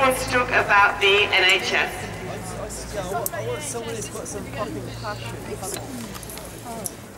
wants to talk about the NHS. I want someone who's got some fucking passion.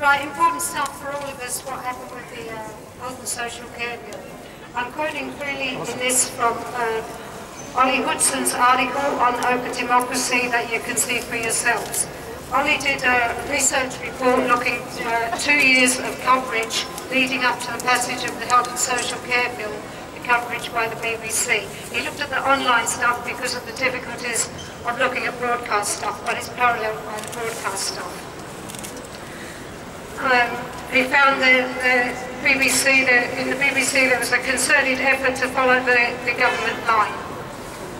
Right, important stuff for all of us, what happened with the health and social care bill. I'm quoting freely in this from Ollie Hoodson's article on open democracy that you can see for yourselves. Ollie did a research report looking at 2 years of coverage leading up to the passage of the health and social care bill, the coverage by the BBC. He looked at the online stuff because of the difficulties of looking at broadcast stuff, but it's paralleled by the broadcast stuff. He found in the BBC there was a concerted effort to follow the government line,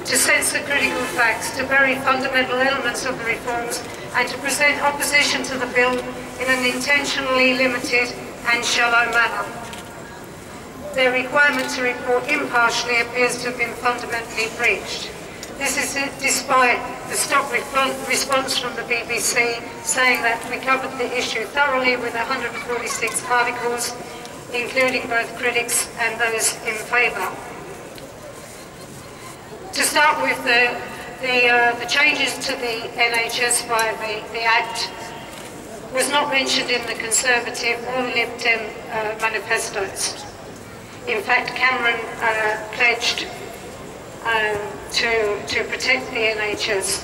to censor critical facts, to bury fundamental elements of the reforms, and to present opposition to the bill in an intentionally limited and shallow manner. Their requirement to report impartially appears to have been fundamentally breached. This is despite the stock response from the BBC saying that we covered the issue thoroughly with 146 articles, including both critics and those in favour. To start with, the changes to the NHS via the Act was not mentioned in the Conservative or the Lib Dem manifestos. In fact, Cameron pledged to protect the NHS.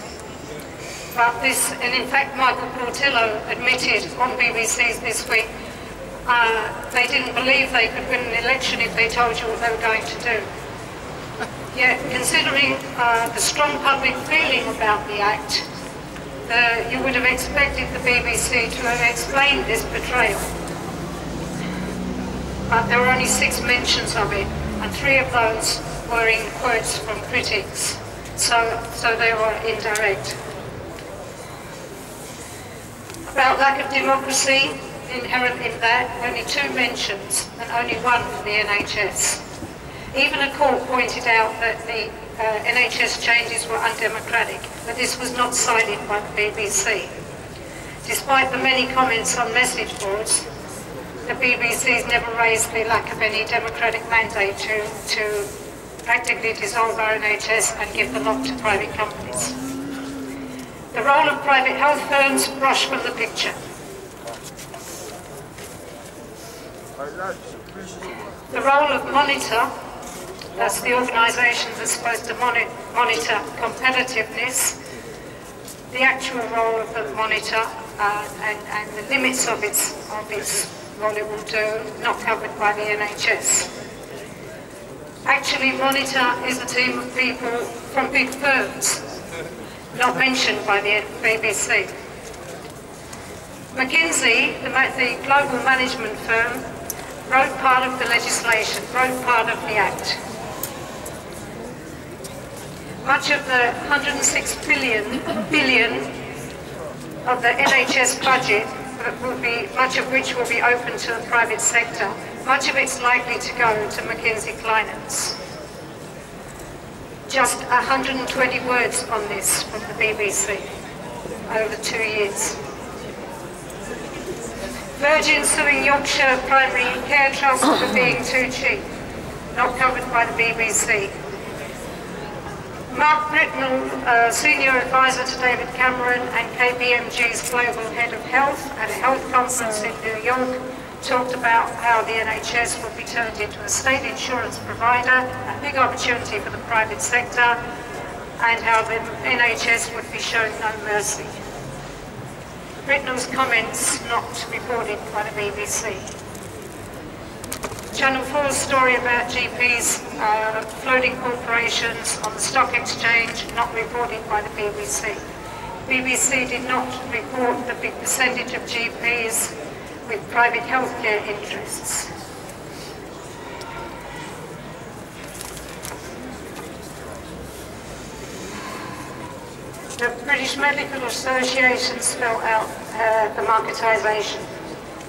But this, and in fact Michael Portillo admitted on BBC's This Week, they didn't believe they could win an election if they told you what they were going to do. Yet, considering the strong public feeling about the Act, you would have expected the BBC to have explained this betrayal. But there were only 6 mentions of it, and 3 of those were in quotes from critics, so they were indirect. About lack of democracy, inherent in that, only 2 mentions, and only 1 for the NHS. Even a court pointed out that the NHS changes were undemocratic, but this was not cited by the BBC. Despite the many comments on message boards, the BBC's never raised the lack of any democratic mandate to practically dissolve our NHS and give the lot to private companies. The role of private health firms brushed from the picture. The role of Monitor, that's the organisation that's supposed to monitor competitiveness, the actual role of the Monitor and the limits of its what it will do, not covered by the NHS. Actually, Monitor is a team of people from big firms, not mentioned by the BBC. McKinsey, the global management firm, wrote part of the legislation, wrote part of the Act. Much of the 106 billion of the NHS budget much of which will be open to the private sector, much of it's likely to go to McKinsey clients. Just 120 words on this from the BBC over 2 years. Virgin suing Yorkshire Primary Care Trust for being too cheap, not covered by the BBC. Mark Britnell, Senior Advisor to David Cameron and KPMG's Global Head of Health at a health conference in New York, talked about how the NHS would be turned into a state insurance provider, a big opportunity for the private sector, and how the NHS would be shown no mercy. Britnell's comments not reported by the BBC. Channel 4's story about GPs floating corporations on the stock exchange, not reported by the BBC. BBC did not report the big percentage of GPs with private healthcare interests. The British Medical Association spelled out the marketisation.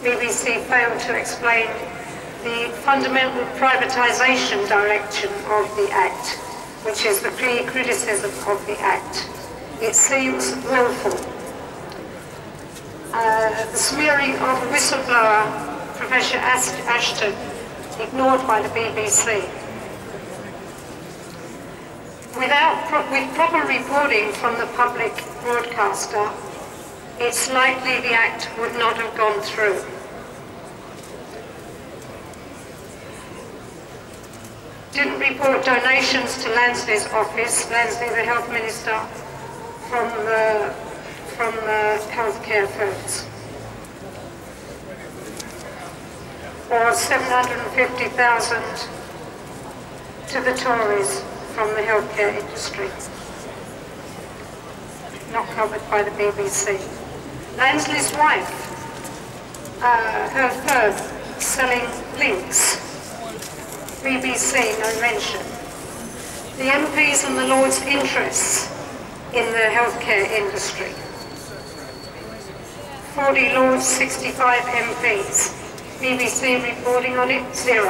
BBC failed to explain the fundamental privatisation direction of the Act, which is the key criticism of the Act. It seems willful. The smearing of a whistleblower, Professor Ashton, ignored by the BBC. With proper reporting from the public broadcaster, it's likely the Act would not have gone through. Didn't report donations to Lansley's office, Lansley the Health Minister, from the healthcare firms. Or 750,000 to the Tories from the healthcare industry. Not covered by the BBC. Lansley's wife, her firm, selling links. BBC, no mention. The MPs and the Lords' interests in the healthcare industry. 40 Lords, 65 MPs. BBC reporting on it, 0.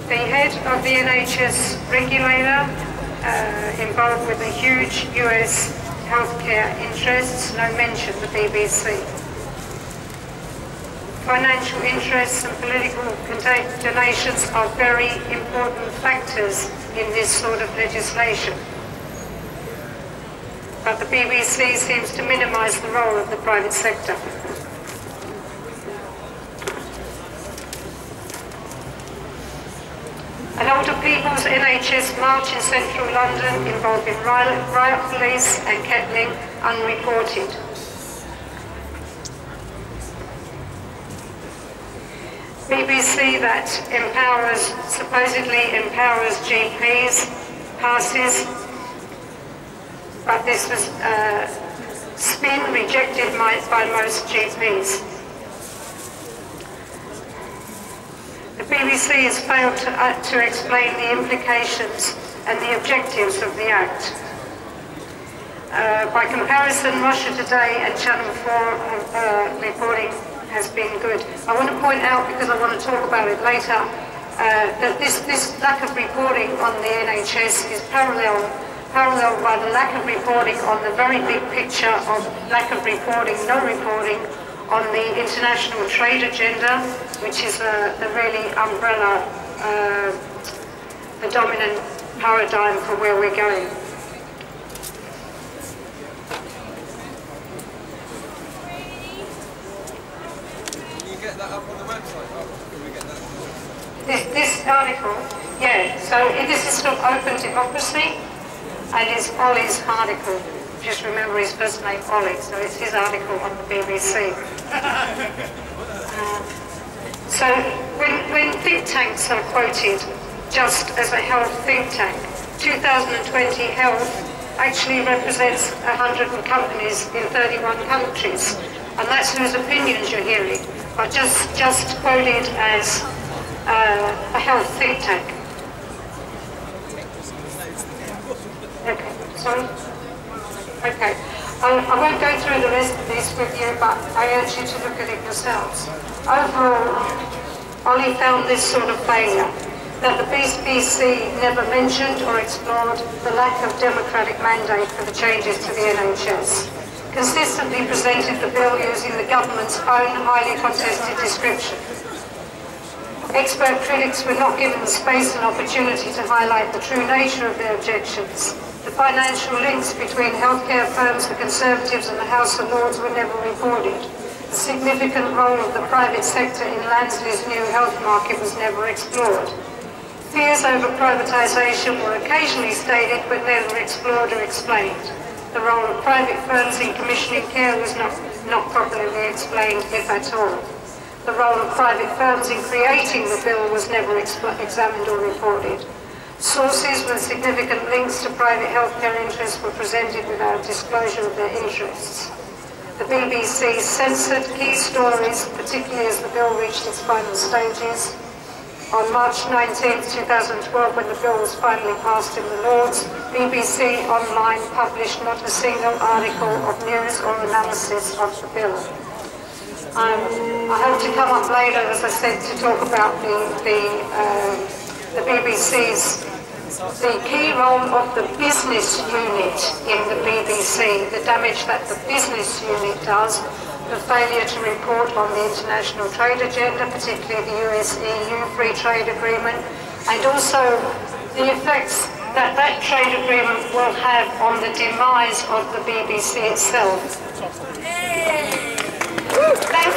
The head of the NHS regulator, involved with the huge US healthcare interests, no mention, the BBC. Financial interests and political donations are very important factors in this sort of legislation. But the BBC seems to minimise the role of the private sector. An older people's NHS march in central London involving riot police and kettling, unreported. BBC that supposedly empowers GPs, passes, but this was spin rejected by most GPs. The BBC has failed to explain the implications and the objectives of the Act. By comparison, Russia Today and Channel 4 reporting has been good. I want to point out, because I want to talk about it later, that this lack of reporting on the NHS is paralleled by the lack of reporting on the very big picture of lack of reporting, no reporting on the international trade agenda, which is the really umbrella, the dominant paradigm for where we're going. Get that up on the website? Oh, can we get that? This article, yeah, so this is from Open Democracy, and it's Ollie's article. Just remember his first name, Ollie, so it's his article on the BBC. So when think tanks are quoted just as a health think tank, 2020 Health actually represents 100 companies in 31 countries, and that's whose opinions you're hearing. Are just quoted as a health think tank. Okay, sorry? Okay. I won't go through the rest of this with you, but I urge you to look at it yourselves. Overall, Ollie found this sort of failure, that the BBC never mentioned or explored the lack of democratic mandate for the changes to the NHS. Consistently presented the bill using the government's own highly contested description. Expert critics were not given the space and opportunity to highlight the true nature of their objections. The financial links between healthcare firms, the Conservatives and the House of Lords were never reported. The significant role of the private sector in Lansley's new health market was never explored. Fears over privatisation were occasionally stated but never explored or explained. The role of private firms in commissioning care was not properly explained, if at all. The role of private firms in creating the bill was never examined or reported. Sources with significant links to private healthcare interests were presented without disclosure of their interests. The BBC censored key stories, particularly as the bill reached its final stages. On March 19, 2012, when the bill was finally passed in the Lords, BBC Online published not a single article of news or analysis of the bill. I hope to come up later, as I said, to talk about the BBC's, the key role of the business unit in the BBC, the damage that the business unit does, the failure to report on the international trade agenda, particularly the US-EU free trade agreement, and also the effects that that trade agreement will have on the demise of the BBC itself. Thank